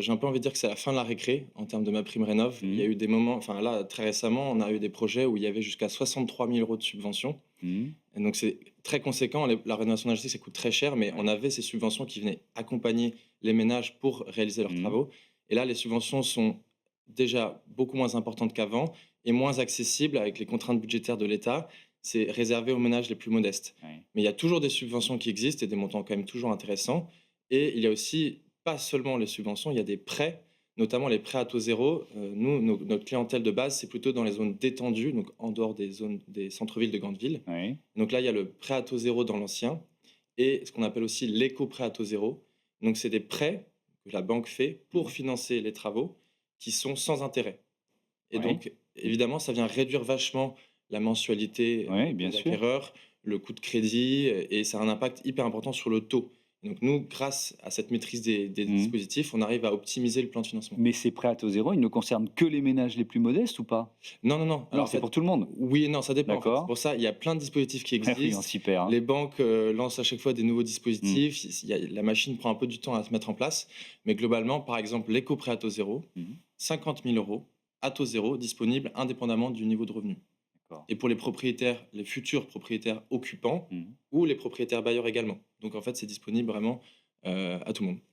j'ai un peu envie de dire que c'est la fin de la récré en termes de MaPrimeRénov'. Il y a Mmh. eu des moments enfin là, très récemment, on a eu des projets où il y avait jusqu'à 63 000 € de subventions Mmh. et donc c'est très conséquent. Les la rénovation énergétique, ça coûte très cher, mais Ouais. on avait ces subventions qui venaient accompagner les ménages pour réaliser leurs Mmh. travaux et là, les subventions sont déjà beaucoup moins importantes qu'avant et moins accessibles avec les contraintes budgétaires de l'État. C'est réservé aux ménages les plus modestes. Ouais. Mais il y a toujours des subventions qui existent et des montants quand même toujours intéressants et il y a aussi pas seulement les subventions, il y a des prêts, notamment les prêts à taux zéro. Nous, notre clientèle de base, c'est plutôt dans les zones détendues, donc en dehors des zones des centres-villes de grandes villes. Oui. Donc là, il y a le prêt à taux zéro dans l'ancien et ce qu'on appelle aussi l'éco-prêt à taux zéro. Donc c'est des prêts que la banque fait pour Mmh. financer les travaux qui sont sans intérêt et Oui. donc évidemment, ça vient réduire vachement la mensualité, Oui, bien des sûr. acquéreurs, le coût de crédit, et ça a un impact hyper important sur le taux. Donc nous, grâce à cette maîtrise des Mmh. dispositifs, on arrive à optimiser le plan de financement. Mais ces prêts à taux zéro, ils ne concernent que les ménages les plus modestes ou pas? Non, non, non. Alors Non, en c'est pour fait, tout le monde? oui et non, ça dépend en fait. C'est D'accord. pour ça, il y a plein de dispositifs qui Ah oui, on existent. s'y perd, hein. Les banques, lancent à chaque fois des nouveaux Mmh. dispositifs. Il y a la machine prend un peu du temps à se mettre en place, mais globalement, par exemple, l'éco-prêt à taux zéro, Mmh. 50 000 € à taux zéro, disponible indépendamment du niveau de revenu. D'accord. Et pour les propriétaires, les futurs propriétaires occupants Mmh. ou les propriétaires bailleurs également. Donc en fait, c'est disponible vraiment, à tout le monde.